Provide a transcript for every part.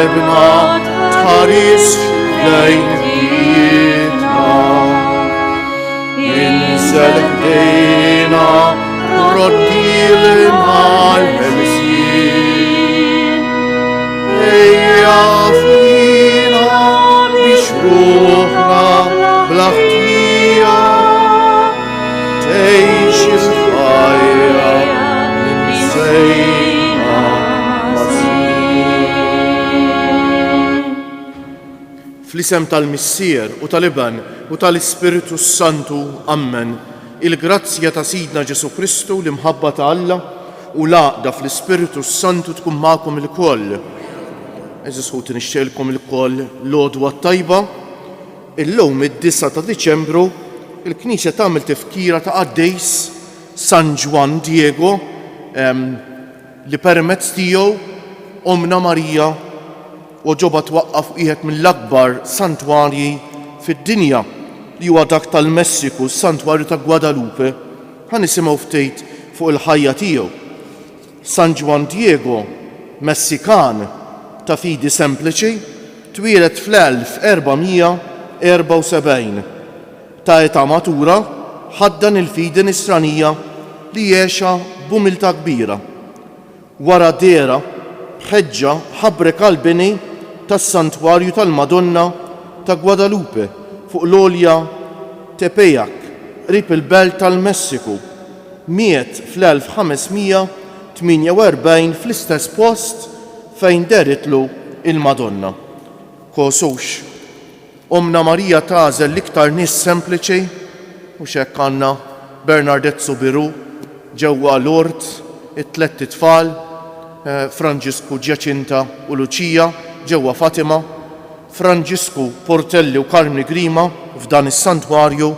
qalbna tħares lejn ħdijtna. Insel ħdejna roddilna l-ħelsien. Ejja fina biex ruħna bl-ħtija tgħix il-ħajja insejna mażin. Fl-isem tal-Missier u tal-Iban u tal-Ispiritu Santu, Amen. Il-grazzja ta' Sidna Ġesu Kristu l-imħabba ta' Alla u l-għaqda fl-Ispiritu Santu tkun magħkom il-koll. Eżis ħuti nixtieqilkom il-koll l-għodwa tajba. Illum id-9 ta' Diċembru il-Knisja tagħmel tifkira ta' Qaddejs San Juan Diego li permezz tiegħu Omna Marija u ġoba twaqqaf wieħed mill-akbar santwarji fid-dinja li huwa dak tal-Messiku, s-santwarju ta' Guadalupe. Ħanisimgħu ftit fuq il-ħajja tiegħu. San Juan Diego, Messikan ta' fidi sempliċi, twieled fl-1474. Ta' età matura ħaddan il-fidi nisranija li jgħexa b'umiltà kbira. Wara dera b'ħeġġa ħabbrek għall-bini tas-santwarju tal-Madonna ta' Guadalupe fuq l-Olja Tepeyac, qrib il-belt tal-Messiku. Miet fl-1548 fl-istess post fejn deritlu il-Madonna. Kosux, Omna Marija tażel l-iktar nies sempliċi u x'hekk għandna Bernadette Sobiru ġewwa Lourdes, it-tlet tfal, Franġisku, Ġjaċinta u Luċija ġewwa Fatima, Franġisku Portelli u Carmine Grima f'dan is-santwarju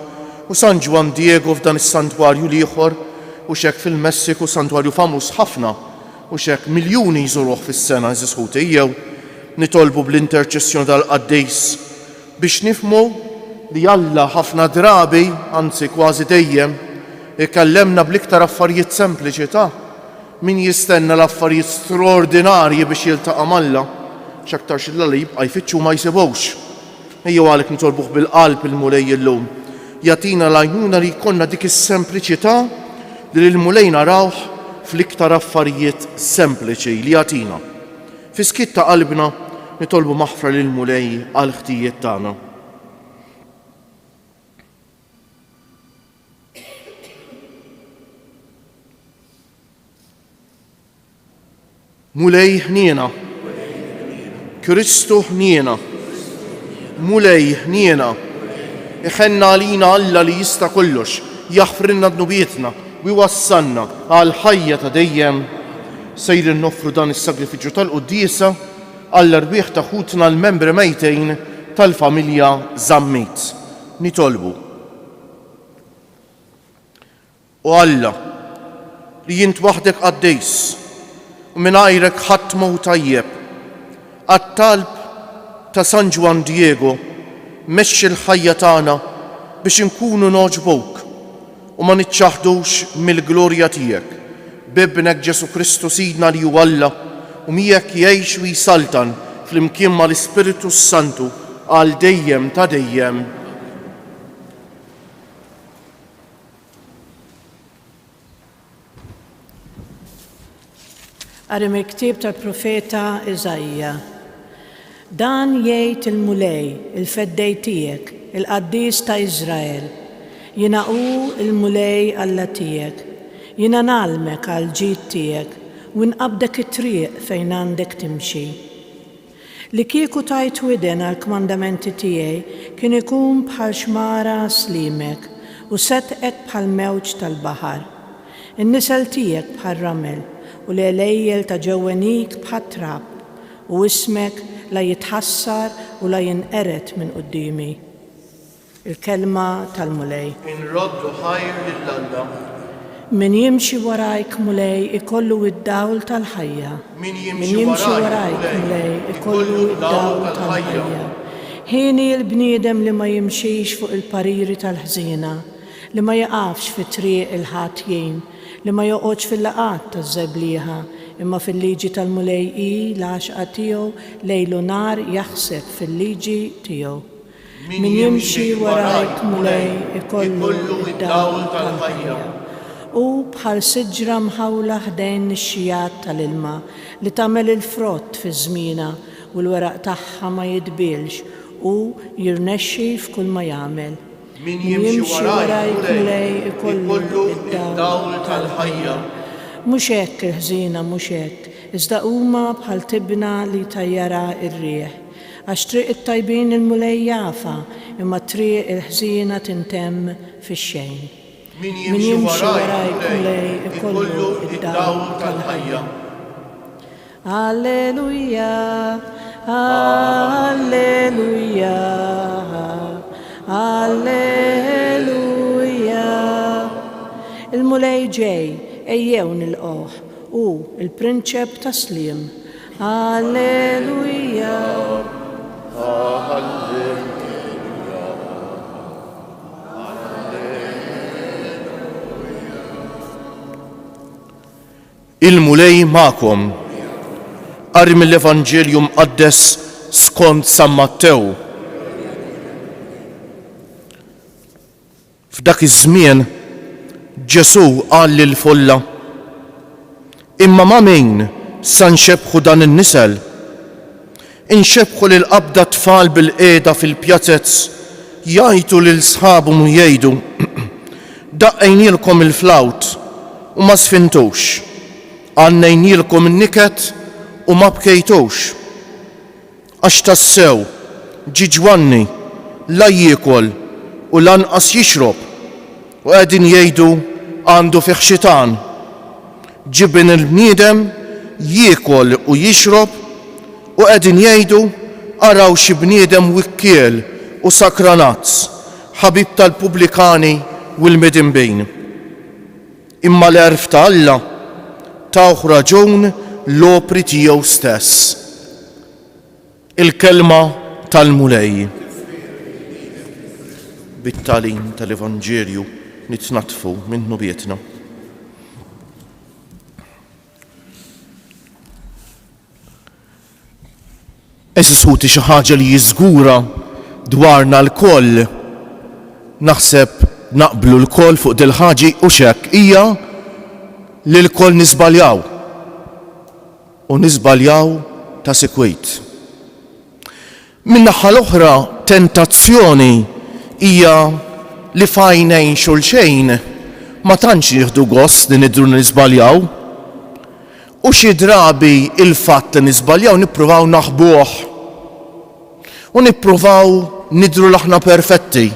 u San Juan Diego f'dan is-santwarju ieħor u x'hekk fil-Messiku santwarju famuż ħafna u x'hekk miljuni jżuruh fis-sena eżis ħuti jew nitolbu bl-interċessjoni tal-Qaddejs biex nifhmu li Alla ħafna drabi, anzi kważi dejjem, ikellemna bl-iktar affarijiet sempliċità. Min jistenna l-affarijiet straordinarji biex jiltaqa' malla, x'aktar xilla li jibqa' jfittxu ma jsibgħux. Ejjew għalhekk nitolbuh bil-qalb il-mulej illum. Jatina l-għajnuna li jkollna dik is-sempliċità li l-mulej narawh fl-iktar affarijiet sempliċi li jatina. Fi skitt ta' qalbna nitolbu maħfra lill-mulej għal ħtijiet tagħna. Mulej ħniena, Kristu ħniena, mulej ħniena, iħenna għalina Alla li jista' kollox, jaħfrilna dnubietna u jwassalna għal ħajja ta' dejjem. Sejrin noffru dan is-sagrifiċċju tal-Quddiesa għall-rbieħ ta' ħutna l-membri mejtejn tal-familja Zammit. Nitolbu. U Alla li jint waħdek Qaddejs u mingħajrek ħadd mowt tajjeb, għat-talb ta' San Juan Diego mexxi l-ħajja tagħna biex inkunu noġbok u ma niċċaħdux mill-glorja tiegħek. Bibnek Ġesu Kristu Sidna li hu Alla u miegħek jgħix u jsaltan flimkien mal-Ispiritu Santu għal dejjem ta' dejjem. Qari mill-ktieb tal-Profeta Iżajja. Dan jgħid il-mulej, il-feddej tiegħek, il-Qaddies ta' Iżrael. Jiena hu il-mulej Alla tiegħek. Jiena nagħlmek għal ġid tiegħek u nqabdek it-triq fejn għandek timxi. Li kieku tajt widen għal kmandamenti tiegħi kien ikun bħal xmara slimek u setqek bħal mewġ tal-baħar. In-nisel tiegħek bħal ramel u l-għelejjel ta' ġewwenik bħal trab u ismek la jitħassar u la jinqeret minn qudiemi. Il-kelma tal-mulej. Inroddu ħajr lill-Alla. Min jimxi warajk mulej ikollu id-dawl tal-ħajja. Min jimxi warajk mulej ikollu id-dawl tal-ħajja. Ħini l-bniedem li ma jimxix fuq il-pariri tal-ħżina, li ma jaqafx fi triq il-ħatjien, li ma joqgħodx fil-laqat taż-żebliħa, imma fil-liġi tal-mulej l-għaxqa tiegħu lejlu nar jaħseb fil-liġi tiegħu. Min jimxi warajk mulej ikollu id-dawl tal-ħajja. U bħal siġra mħawla ħdejn ix-xijat tal-ilma li tagħmel il-frott fi żmienha u l-weraq tagħha ma jitbilx u jirnexxi f'kull ma jagħmel. Min jimxi warajk mulej ikollu id-dawl tal-ħajja. Mhux hekk il-ħżiena mhux hekk, iżda huma bħal tibna li tajjara r-rieħ. Għax triq it-tajbin il-mulej jafa, imma triq il-ħżiena tintemm fix-xejn. Min jimxi warajk mulej ikollu id-dawl tal-ħajja. Alleluja, alleluja, alleluja. Il-mulej ġej, ejjew nilqgħuh u il-prinċep taslim. Alleluja. Il-mulej ma'kom. Qari mill-Evanġelju mqaddes skont San Mattew. F'dak iż-żmien Ġesu qal lill-folla: imma ma' min sa nxebħu dan in-nisel? Inxebħu lil qabda tfal bil-qiegħda fil-pjazzezz jgħidu lil sħabhom u jgħidu: daqqejnielkom il-flawt u ma sfintux, għannejnielkom in-niket u ma bkejtux. Għax tassew ġi ġwanni la jiekol u lanqas jixrob u qegħdin jgħidu għandu fih xitan. Ġibin il-bniedem jiekol u jixrob u qegħdin jgħidu araw xi bniedem wikkiel u sakranazz, ħabib tal-pubblikani u l-midinbejn. Imma l-għerf ta' Alla tawh raġun l-opri tiegħu stess. Il-kelma tal-mulej. Bit-tagħlim tal-Evanġelju nitnatfu minnu bietna. Eżisħuti xi ħaġa li jiżgura dwarna l-koll. Naħseb naqblu l-koll fuq dil-ħaġi u xekk hija li l-koll niżbaljaw. U niżbaljaw ta' sikwit. Min-naħa l-oħra tentazzjoni hija li fajnejn xulxejn ma tantx jieħdu gost li nidru niżbaljaw. U xi drabi il-fatt li niżbaljaw nippruvaw naħbuh. U nippruvaw nidru l-aħna perfetti.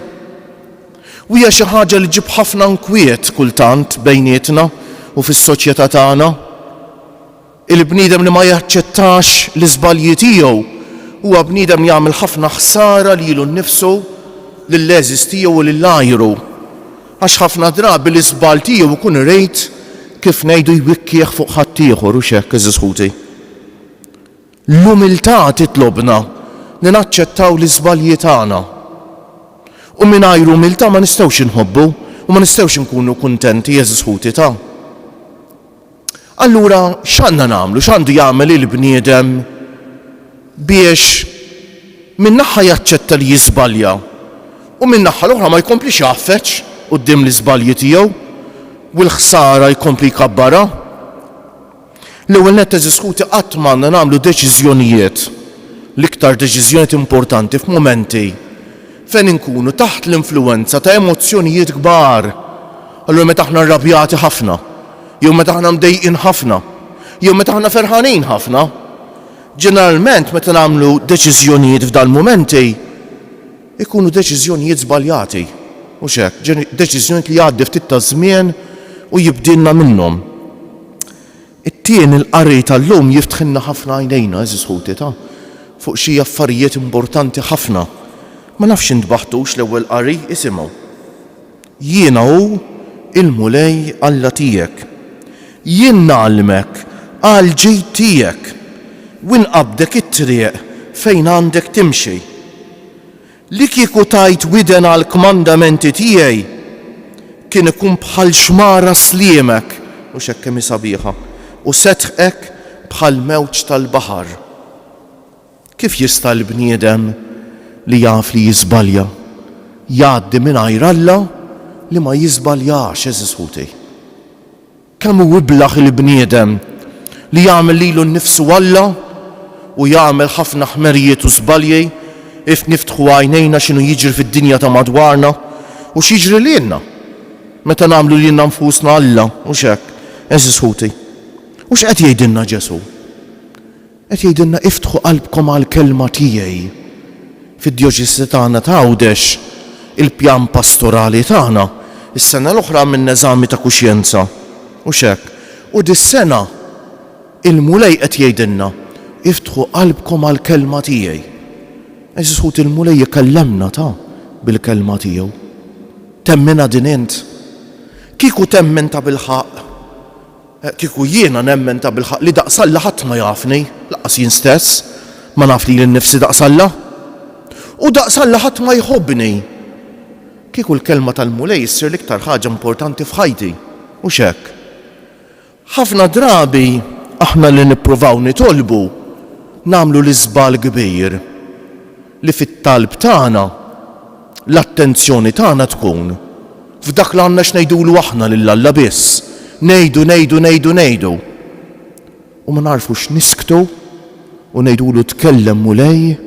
U hija xi ħaġa li ġib ħafna nkwiet kultant bejnietna u fis-soċjetà tagħna. Il-bniedem li ma jaċċettax l-iżbalji tiegħu huwa bniedem jagħmel ħafna ħsara lilu nnifsu, lill-leżis tiegħu u lill-ajru. Għax ħafna drabi l-iżbal tiegħu ikun irejt kif ngħidu jwikkieħ fuq ħadd ieħor u x'hekk eżisħuti. L-umiltà titlobna li naċċettaw l-iżbalji tagħna. U mingħajr umiltà ma nistgħux inħobbu u ma nistgħux inkunu kuntenti eżisħuti ta'. Allura x'għandna nagħmlu, x'għandu jagħmel il-bniedem biex min-naħa jaċċetta li jiżbalja u min-naħa l-oħra ma jkomplix jaħfeċ quddiem l-iżbalji tiegħu u l-ħsara jkompli jkabbara? L-ewwel nett eżisħuti qatt m'għandna nagħmlu deċiżjonijiet, l-iktar deċiżjonijiet importanti f'mumenti fejn inkunu taħt l-influwenza ta' emozzjonijiet kbar. Allura meta aħna rrabjati ħafna, jew meta aħna mdejqin ħafna, jew meta aħna ferħanin ħafna. Ġeneralment meta nagħmlu deċiżjonijiet f'dal-mumenti ikunu deċiżjonijiet żbaljati. U x'hekk, deċiżjonijiet li jgħaddi ftit ta' żmien u jibdilna minnhom. It-tieni l-qari tal-lum jiftħilna ħafna għajnejna eżisħuti ta' fuq xi affarijiet importanti ħafna. Ma nafx intbaħtux l-ewwel qari isimgħu. Jiena hu il-mulej Alla tiegħek. Jien nagħlmek għal ġid tiegħek u nqabbdek it-triq fejn għandek timxi. Li kieku tajt widen għal kmandamenti tiegħi kien ikun bħal xmara sliemek u x'hekk kemm sabiħa u setħek bħal mewġ tal-baħar. Kif jista' l-bniedem li jaf li jiżbalja jgħaddi mingħajr Alla li ma jiżbaljax eżis ħuti? Kemm hu iblaħ il-bniedem li jagħmel lilu nnifsu Alla u jagħmel ħafna ħmerijiet u żbalji if niftħu għajnejna x'inhu jiġri fid-dinja ta' madwarna u x'jiġri lilna meta nagħmlu lilna nfusna Alla u x'hekk eżis ħuti. U x'qed jgħidilna Ġesu? Qed jgħidilna iftħu qalbkom għall-kelma tiegħi. Fid-djoċesi tagħna ta' Għawdex il-pjan pastorali tagħna is-sena l-oħra minn eżami ta' kuxjenza u x'hekk. U dis-sena il-mulej qed jgħidilna iftħu qalbkom għall-kelma tiegħi. Eżis ħut il-mulej jikellemna ta' bil-kelma tiegħu. Temmina din int. Kieku temmen ta' bil-ħaq, kieku jiena nemmen ta' bil-ħaq li daqsalla ħadd ma jafni, laqas jien stess, ma naf li l-nifsi daqsalla. U daqsalla ħadd ma jħobbni. Kieku l-kelma tal-mulej issir l-iktar ħaġa importanti f'ħajti, u x'hekk. Ħafna drabi aħna li nippruvaw nitolbu nagħmlu l-iżbal kbir li fit-talb tagħna l-attenzjoni tagħna tkun f'dak li għandna x'ngħidulu aħna lil Alla biss. Ngħidu. U ma narfux nisktu u ngħidulu tkellem mulej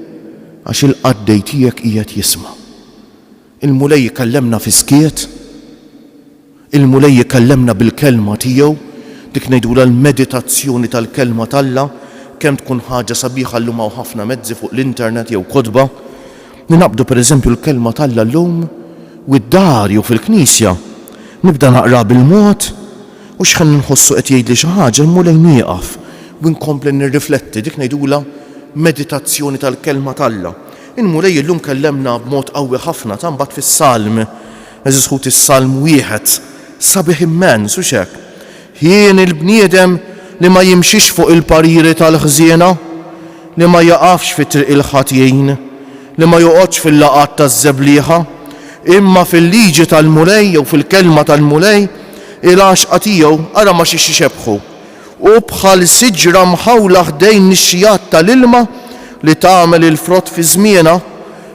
għax il-qaddej tiegħek qiegħed jisma'. Il-mulej jikellemna fi skiet, il-mulej jikellemna bil-kelma tiegħu, dik ngħidula l-meditazzjoni tal-kelma tal-Alla kemm tkun ħaġa sabiħa llum hawn ħafna mezzi fuq l-internet jew kodba. Ninaqbdu pereżempju l-kelma tal-Alla llum wid-dar jew fil-knisja. Nibda naqra bil-mod u x'ħan nħossu qed jgħidli xi ħaġa l-mulej nieqaf u nkompli nirrifletti dik ngħidula meditazzjoni tal-kelma tal-Alla. Il-mulej illum kellemna b'mod qawwi ħafna ta' mbagħad fis-salm. Eżis ħut is-salm wieħed sabiħ immens u x'hekk. Jien il-bniedem li ma jimxix fuq il-pariri tal-ħżiena, li ma jaqafx fit-triq il-ħatjin, li ma joqgħodx fil-laqat taż-żeblieħa, imma fil-liġi tal-mulej jew fil-kelma tal-mulej il-għaxqa tiegħu ara ma xi xebħu. U bħal siġra mħawla ħdejn nix-xijat tal-ilma li tagħmel il-frott fi żmienha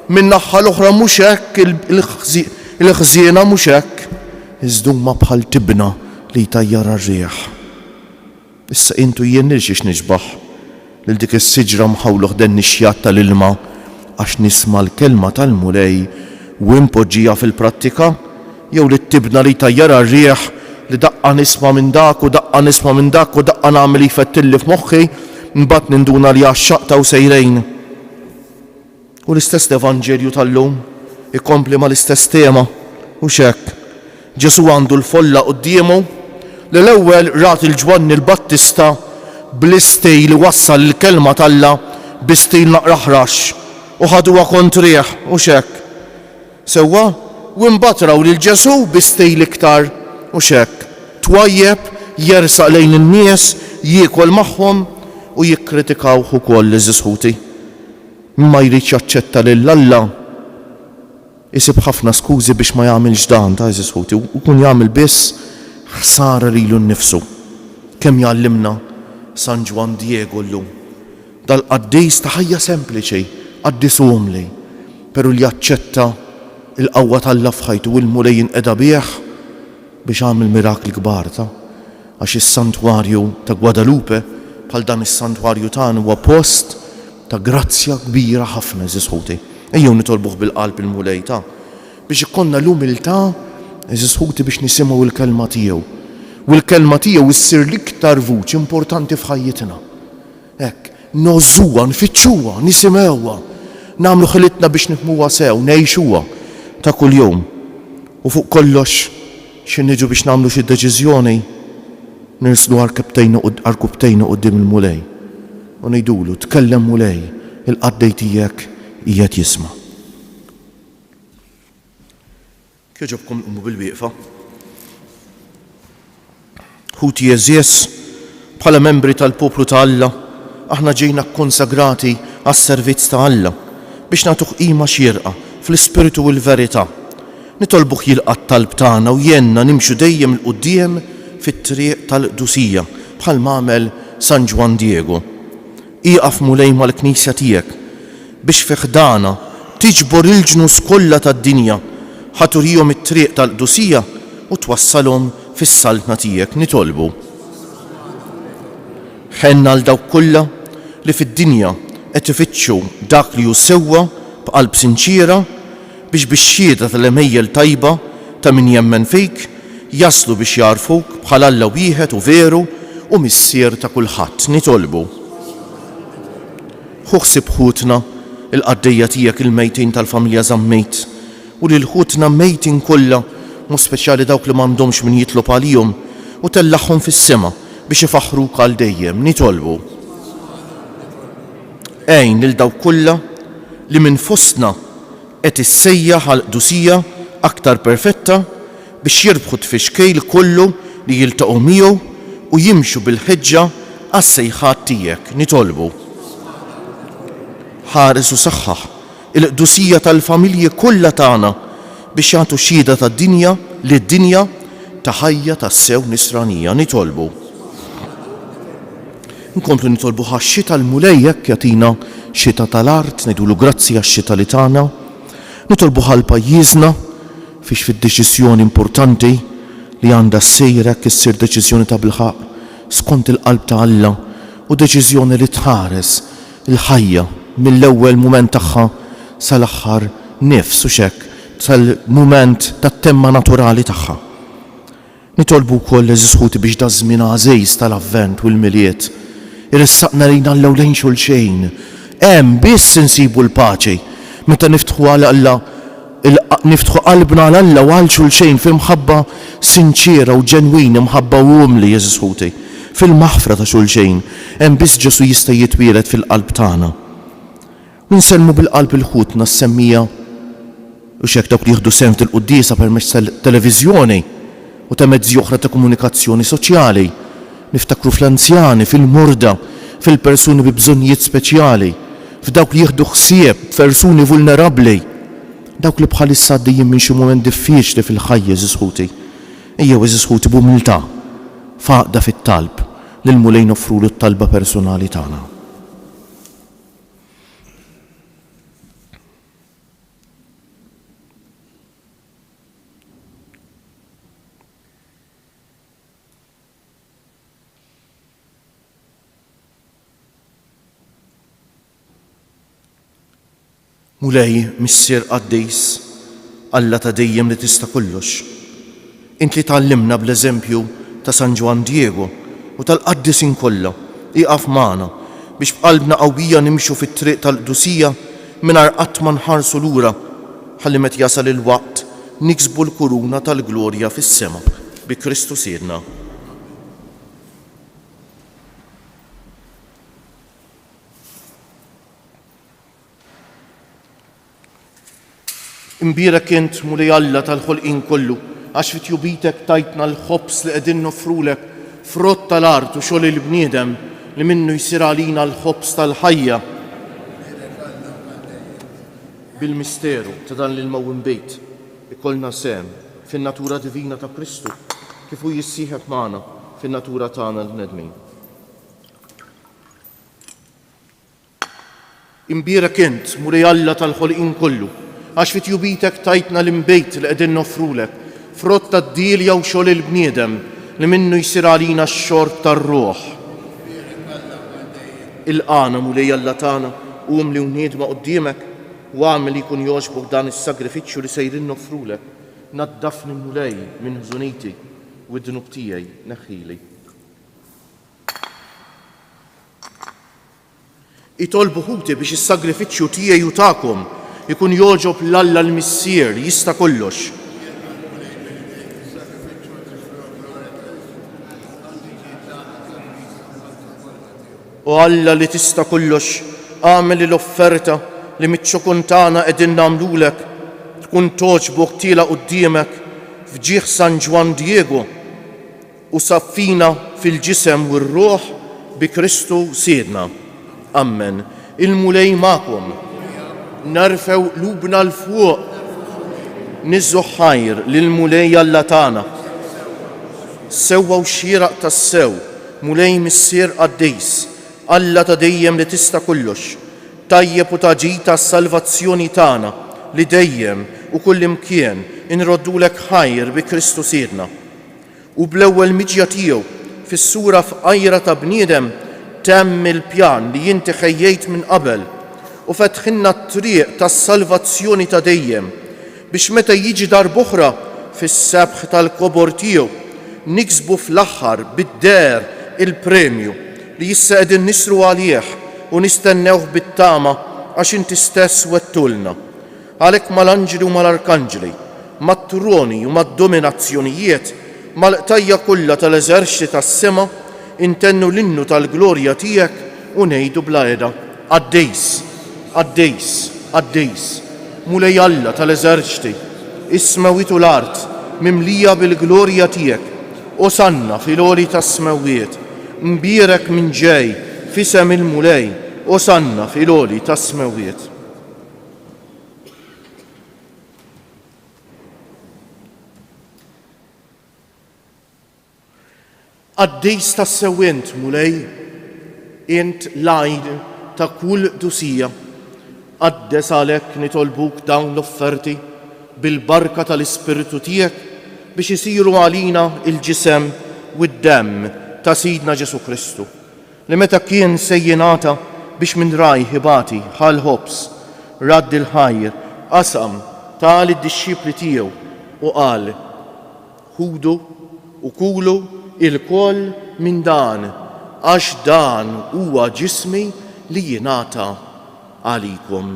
min naħa l-oħra mhux hekk il-ħżiena mhux hekk. Iżduma bħal tibna li jtajjar ar-riħ. Issa intu jien nirxiex niġbaħ lil dik is-siġra mħawla ħdejn nix-xijat tal-ilma għax nisma' l-kelma tal-mulej u impoġġija fil-prattika jew li tibna li tajjar ar-riħ li daqqa nisma' minn dak u daqqa nisma' minn dak u daqqa nagħmel jfettilli f'moħħi mbagħad ninduna li għax-xaqta u sejrejn. U l-istess evanġelju tal-lum ikompli ma l-istess tema u x'hekk. Ġesu għandu l-folla qudiemu li l-ewwel rat il-Ġwanni l-Battista bl-istejl li wassal l-kelma tal-Alla bi-stejl naqraħrax u ħaduha kontrih u x'hekk. Sewwa u mbagħad raw lil Ġesu bi-stejl iktar u x'hekk. Twajjeb jersaq lejn in-nies jiekol magħhom u jikkritikawh ukoll eżis ħuti. Ma jridx jaċċetta lil Alla isib ħafna skużi biex ma jagħmilx dan ta' eżis ħuti u kun jagħmel biss ħsara lilu nnifsu. Kemm jgħallimna San Ġwan Diego llum. Dal-qaddis ta' ħajja sempliċi, qaddis umli, però li jaċċetta il-qawwa tal-Alla f'ħajtu u l-mulej jinqeda bih biex għamil mirakli kbar ta' għax is-santwarju ta' Guadalupe bħal dan is-santwarju tagħna huwa post ta' grazzja kbira ħafna eżis ħuti. Ejjew nitolbuh bil-qalb il-mulej ta' biex ikollna l-umiltà eżis ħuti biex nisimgħu l-kelma tiegħu. U l-kelma tiegħu issir l-iktar vuċi importanti f'ħajjitna. Hekk, nożuha, nfittxuha, nisimgħuha, nagħmlu ħilitna biex nifhmuha sew, ngħixuha ta' kuljum. U fuq kollox xi niġu biex nagħmlu xi deċiżjoni nirslu arkubtejna quddiem il-mulej u ngħidulu tkellem mulej il-qaddej tiegħek qiegħed jisma'. Kieġobkom qumu bil-wieqfa. Ħuti Jeżies bħala membri tal-poplu ta' Alla aħna ġejna kkonsagrati għas-servizz ta' Alla biex nagħtuh qima xierqa fl-ispiritu u l-verità. Nitolbuh jilqa' t-talb tagħna u jenna nimxu dejjem il-quddiem fit-triq tal-qdusija bħal għamel San Juan Diego. Iqaf mulej mal-Knisja tiegħek biex fi ħdana tiġbor il-ġnus kollha tad-dinja ħaturihom it-triq tal-qdusija u twassalhom fis-saltna tiegħek nitolbu. Ħenna l dawk kollha li fid-dinja qed ifittxu dak li hu sewwa b'qalb sinċiera biex bix-xhieda tal-emejjel tajba ta' min jemmen fik jaslu biex jarfuk bħal Alla wieħed u veru u missier ta' kulħadd nitolbu. Ħuħsib ħutna il-qaddejja tiegħek il-mejtin tal-familja Żammejt u lil ħutna mejtin kollha mhu speċjali dawk li m'għandhomx min jitlob għalihom u tellaħħhom fis-sema biex ifaħħruk għal dejjem nitolbu. Għejn lil dawk kollha li minn fostna qed issejjaħ għal qdusija aktar perfetta biex jirbħu tfixkejl kollu li jiltaqgħu miegħu u jimxu bil-ħeġġa għas-sejħat tiegħek nitolbu. Ħares u saħħaħ il-qdusija tal-familji kollha tagħna biex jagħtu xhieda tad-dinja lid-dinja ta' ħajja tas-sew nisranija nitolbu. Nkomplu nitolbu ħax-xita l-mulej jekk jagħtina xita tal-art ngħidulu grazzi għax-xita li tagħna. Nitolbu ħal pajjiżna fiex fid-deċiżjoni importanti li għandha ssejr hekk issir deċiżjoni ta' bilħaq skont il-qalb ta' Alla u deċiżjoni li tħares il-ħajja mill-ewwel mument tagħha sal-aħħar nifs u xekk sal-mument tat-temma naturali tagħha. Nitolbu wkoll eżisħuti biex da żmien għażejż tal-avvent u l-miliet irressaqna lejna Alla lejn xulxejn. Hemm biss insibu l-paċi meta niftħu għal Alla niftħu qalbna għal Alla u għal xulxejn f'imħabba sinċiera u ġenwini mħabba umli eżisħuti fil-maħfra ta' xulxejn. Hemm biss Ġesu jista' jitwielet fil-qalb tagħna. Ninselmu bil-qalb il-ħutna s-semmija u xek dawk li jieħdu sem fil-qudiesa permezz tal-televiżjoni u ta' mezzi oħra ta' komunikazzjoni soċjali. Niftakru fl-anzjani, fil-murda, fil-persuni bi bżonnijiet speċjali, f'dawk li jieħdu ħsieb persuni vulnerabbli, dawk li bħalissa għaddejjin minn xi mument diffiċli fil-ħajja eżisħuti. Ejjew eżisħuti b'umiltà faqda fit-talb lil mulej noffrulu t-talba personali tagħna. Mulej missier qaddejs Alla ta' dejjem li tista' kollox. Int li tallimna bl-eżempju ta' San Juan Diego u tal-qaddisin kollha iqaf magħna biex b'qalbna qawwija nimxu fit-triq tal-qdusija mingħajr qatt ma nħarsu lura ħalli meta jasal il-waqt niksbu l-kuruna tal-glorja fis-sema bi Kristu Siedna. Imbierek int mulej Alla tal-ħolqien kollu għax fit-jubitek tajtna l-ħobs li qegħdin nofrulek frott tal-art u xogħol il-bniedem li minnu jsir għalina l-ħobs tal-ħajja. Bil-misteru ta' dan l-mewwin bejt ikollna sem fin-natura divina ta' Kristu kif hu jissieħeb magħna fin-natura tagħna l-bnedmin. Imbierek int mulej Alla tal-ħolqien kollu għax fit-jubitek tajtna l-imbejt li qegħdin nofrulek frott tad-dilja u xogħol il-bniedem li minnu jsir għalina x-xorb tar-ruħ. Il-qana mulej Alla tagħna qum li wniedma quddiemek u għamel li jkun jogħġbok dan is-sagrifiċċju li sejrin nofrulek. Naddafni mulej minn ħżuniti u d-dnub tiegħi neħħili. Itolbu ħuti biex is-sagrifiċċju tiegħi u tagħkom ikun jogħġob l-Alla l-missier jista' kollox. U Alla li tista' kollox għamel l-offerta li miċ-ċokun tagħna qegħdin nagħmlulek tkun toġbok tiela quddiemek fġieħ San Juan Diego u saffina fil-ġisem u r-ruħ bi Kristu Siedna. Amen. Il-mulej magħkom. Narfew qlubna l-fuq, niżżu ħajr lil mulej Alla tagħna. Sewwa xieraq tas-sew mulej missier qaddejs, Alla ta' dejjem li tista' kollox, tajjeb u taġid tas-salvazzjoni tagħna li dejjem u kull imkien inroddulek ħajr bi Kristu Siedna. U bl-ewwel miġja tiegħu fis-sura f'qajra ta' bniedem temm il-pjan li inti ħejjejt minn qabel u fetħilna t-triq tas-salvazzjoni ta' dejjem biex meta jiġi darb'oħra fis-sebħ tal-kobor tiegħu niksbu fl-aħħar bid-der il-premju li issa qegħdin nisru għalih u nistennewh bit-tama għax inti stess wettulna. Għalhekk mal-anġeli u mal-arkanġeli, mat-troni u mad-dominazzjonijiet, mal-qtajja kollha tal-eżerċiti tas-sema intennu l-innu tal-glorja tiegħek u ngħidu bla qiegħda Qaddejs, qaddejs, qaddejs, mulej Alla tal-eżerċiti, is-smawiet u l-art mimlija bil-glorja tiegħek, Osanna fil-għoli tas-smawiet, mbierek minn ġej fisem il-mulej, Osanna fil-għoli tas-smawiet. Qaddejs tas-sewwent mulej, int l-għajn ta' kull dusija, qaddes għalhekk nitolbuk dawn l-offerti bil-barka tal-Ispiritu tiegħek biex isiru għalina il-ġisem u d-demm ta' Sidna Ġesu Kristu, li meta kien sejjinata biex minn raj ħibati ħal ħobs radd il-ħajr qasam tal id-dixxipli tiegħu u qal: ħudu u kulu il-koll minn dan għax dan huwa ġismi li jingħata għalikom.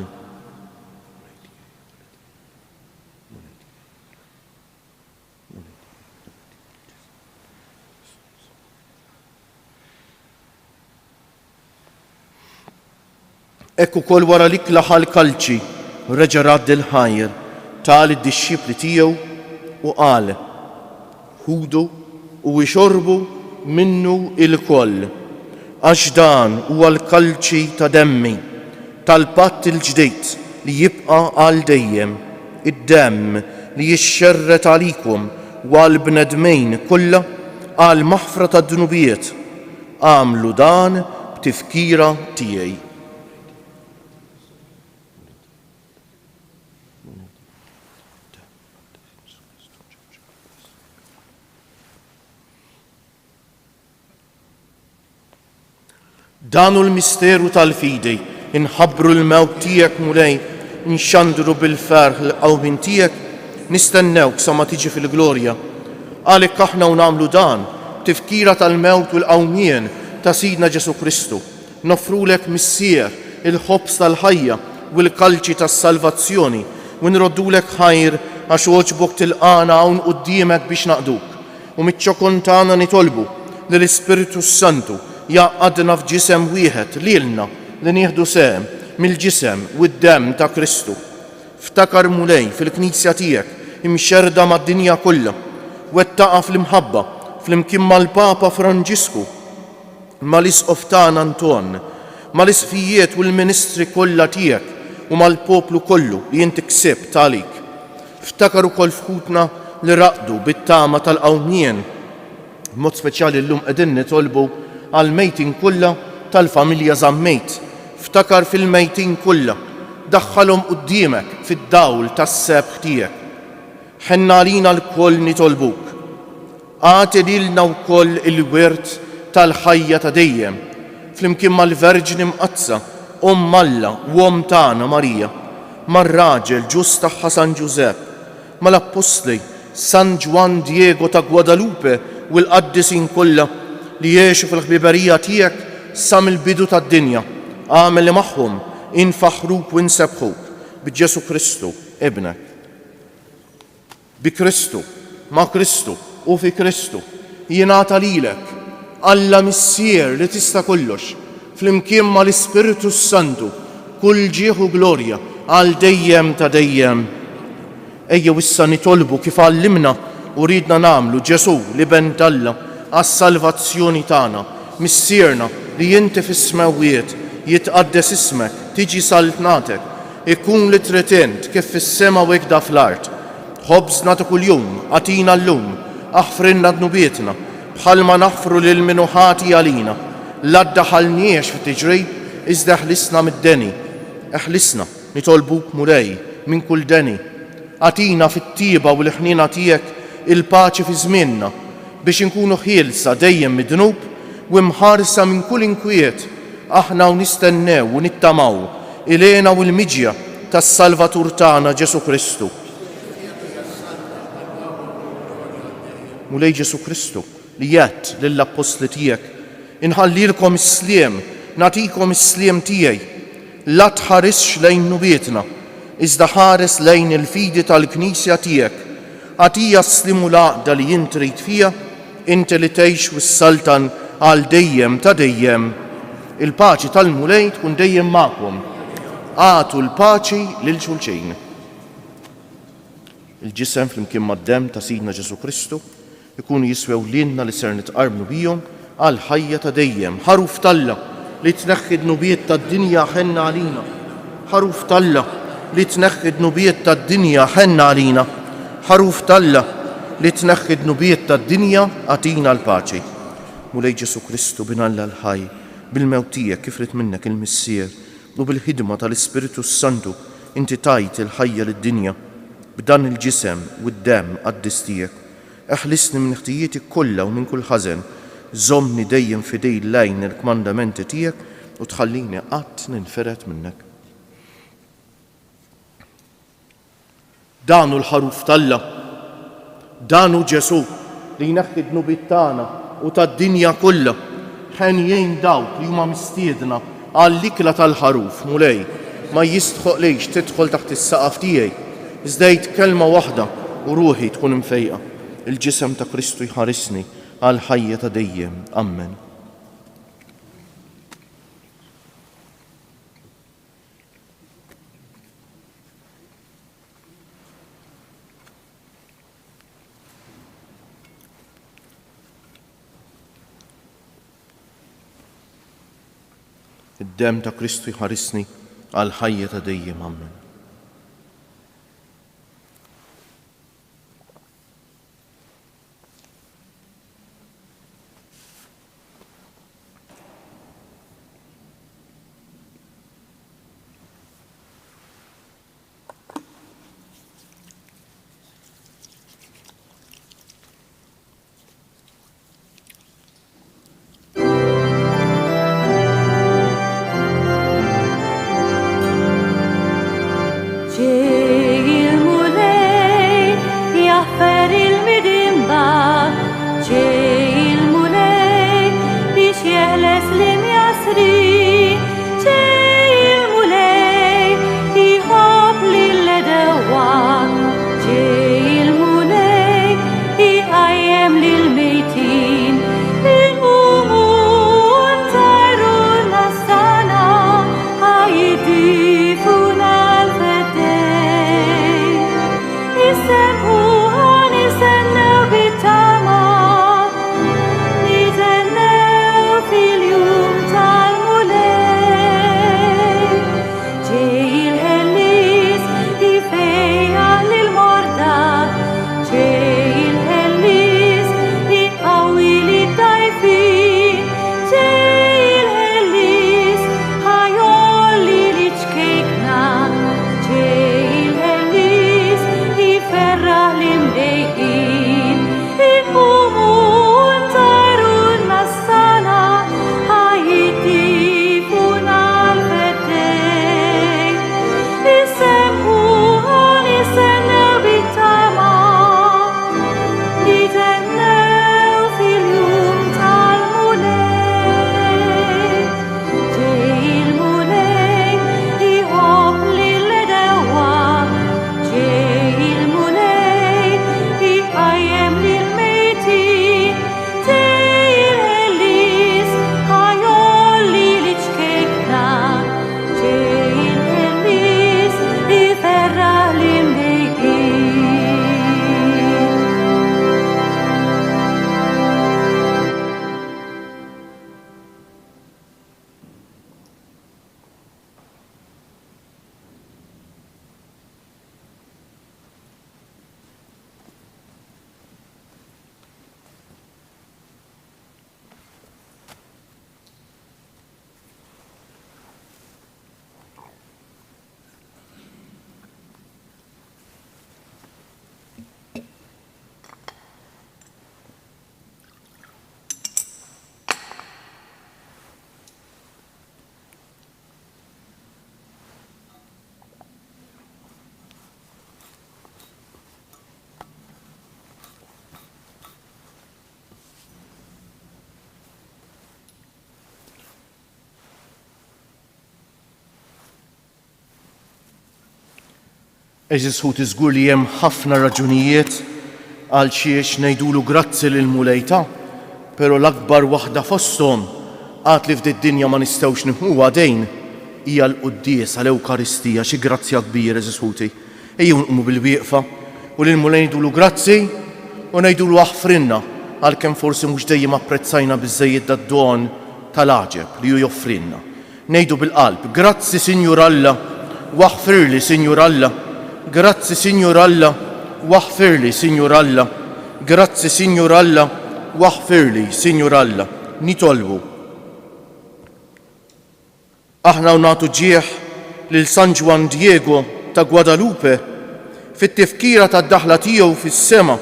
Ekku kol wara lik laħal kalċi reġa' radd il-ħajr tal id-dixxipli tiegħu u qal: ħudu u ixorbu minnu il-koll għax dan huwa l-kalċi ta' demmi tal-patt il-ġdejt li jibqa' għal dejjem, id-demm li jixxerret għalikom u għal bnedmejn kollha għal maħfra ta' dnubiet. Għamlu dan b'tifkira tiegħi. Danu l-misteru tal-fidi, inħabbru l-mewt tiegħek mulej, nxandru bil-ferħ l-qawmin tiegħek, nistennewk sa ma tiġi fil-glorja. Għalhekk aħna u nagħmlu dan, tifkira tal-mewt u l-qawmien ta' Sidna Ġesu Kristu. Nofrulek missier il-ħobs tal-ħajja u l-kalċi tas-salvazzjoni u nroddulek ħajr għax oġbok tilqana hawn quddiemek biex naqduk. U miċ-ċokon tagħna nitolbu lill-Ispiritu Santu jaqadna f'ġisem wieħed lilna li nieħdu sehem mill-ġisem u d-demm ta' Kristu. Ftakar mulej fil-Knisja tiegħek imxerda mad-dinja kollha, wettaqa fl-imħabba flimkien mal-Papa Franġisku, mal-Isqof tagħna Anton, mal-isfijiet u l-ministri kollha tiegħek u mal-poplu kollu li inti ksibt għalik. Ftakar ukoll fħutna li raqdu bit-tama tal-qawmien, b'mod speċjali llum qegħdin nitolbu għal-mejtin kollha tal-familja Żammejt. Ftakar fil-mejtin kollha, daħħalhom quddiemek fid-dawl tas-sebħ tiegħek. Ħenna għalina l-koll nitolbuk. Għati lilna wkoll il-wirt tal-ħajja ta' dejjem, flimkien mal-Verġni Mqazza, Alla u tagħna Marija, mar-raġel ġust tagħha San Ġusepp, mal-Apostli San Ġwan Diego ta' Guadalupe u l-qaddisin kollha li jgħixu fil-ħbiberija tiegħek sa mill-bidu tad-dinja. Għamel li magħhom infaħruk u nsebħuk b'Ġesu Kristu ibnek. Bi Kristu, ma' Kristu u fi Kristu jingħata lilek Alla missier li tista' kollox flimkien mal-Ispiritu Santu kull ġieħ u glorja għal dejjem ta' dejjem. Ejjew issa nitolbu kif għallimna u ridna nagħmlu Ġesu li bent Alla għas-salvazzjoni tagħna, missierna li inti fis-smawiet jitqaddes ismek, tiġi saltnatek, ikun li tritint kif fis-sema u hekk fl-art. Ħobżna ta' kuljum għatina llum, aħfrinna dnubietna, bħalma naħfru lil-minuħati għalina. L-addaħalniex fit-tiġrib, iżda ħlisna mid-deni. Eħlisna nitolbuk mulej minn kull deni. Atina fit-tieba u l-ħnina tiegħek il-paċi fi żmienna biex inkunu ħielsa dejjem mid-dnub u mħarsa minn kull inkwiet. Aħna u nistennew u nittamaw ilena u l-miġja tas-Salvatur tagħna Ġesu Kristu. Mulej Ġesu Kristu li jgħid lill-apostli tiegħek inħallilkom is-sliem, nagħtikom is-sliem tiegħi. La tħarisx lejn nubietna, iżda ħares lejn il-fidi tal-Knisja tiegħek. Għatija s-slimu l-għaqda li jint trid fija, inti li tgħix wis-saltan għal dejjem ta' dejjem. Il-paċi tal-mulej tkun dejjem magħkom. Għatu l-paċi lil xulxejn. Il-ġisem flimkien mad-demm ta' Sidna Ġesu Kristu ikunu jiswew lilna li ser nitqarbnu bihom għal ħajja ta' dejjem. Ħaruf Talla li tneħħi d-nubiet tad-dinja ħenna għalina. Ħaruf Talla li tneħħi d-nubiet tad-dinja ħenna għalina. Ħaruf Talla li tneħħi d-nubiet tad-dinja għatina l-paċi. Mulej Ġesu Kristu binalla l-ħaj, bil-mewt tiegħek kif rid minnek il-missier u bil-ħidma tal-Ispiritu Santu inti tajt il-ħajja lid-dinja b'dan il-ġisem u d-demm qaddis tiegħek. Eħlisni minn ħtijieti kollha u minn kull ħażen. Żommni dejjem fidej lejn il-kmandamenti tiegħek u tħallini qatt ninferet minnek. Danu l-ħaruf Talla, danu Ġesu li jneħħi d-nubiet tagħna u tad-dinja kollha. Ħenjejn dawk li huma mistiedna għall-ikla tal-ħaruf mulej ma jistħoqlejx tidħol taħt is-saqaf tiegħi. Iżda jgħid kelma waħda u ruħi tkun imfejqa. Il-ġisem ta' Kristu jħarisni għal ħajja ta' dejjem. Amen. Id-demm ta' Kristu jħarisni għal ħajja ta' dejjem. Amen. Eżis ħut iżgur li hemm ħafna raġunijiet għal xiex ngħidulu grazzi lil mulejta, però l-akbar waħda fosthom għad li f'din dinja ma nistgħux nieħuha dejn hija l-quddies għall-Ewkaristija. Xi grazzja kbir eżis ħuti. Ejjew nqumu bil-wieqfa u lil mulej ngħidulu grazzi u ngħidulu aħfrinna għalkemm forsi mhux dejjem apprezzajna biżżejjed dad-don tal-għaġeb li hu joffrilna. Ngħidu bil-qalb, grazzi Sinjur Alla, waħfirli Sinjur Alla, grazzi Sinjur Alla, waħfirli Sinjur Alla, grazzi Sinjur Alla, waħfirli Sinjur Alla. Nitolbu. Aħna nagħtu ġieħ lil San Juan Diego ta' Guadalupe fit-tifkira tad-daħla tiegħu fis-sema.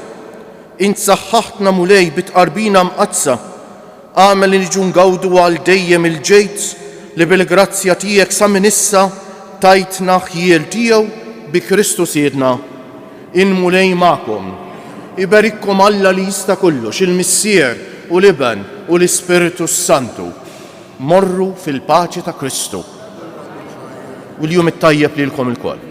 Int saħħaħtna mulej bitqarbina mqazza, għamel li niġu ngawdu għal dejjem il-ġejt li bil-grazzja tiegħek sa minn issa tajtna ħjiel tiegħu bi Kristu Siedna. Il-mulej magħkom. Iberikkom Alla li jista' kollox, il-Missier u l-Iben u l-Ispiritu Santu. Morru fil-paċi ta' Kristu. U l-jum it-tajjeb lilkom il-koll.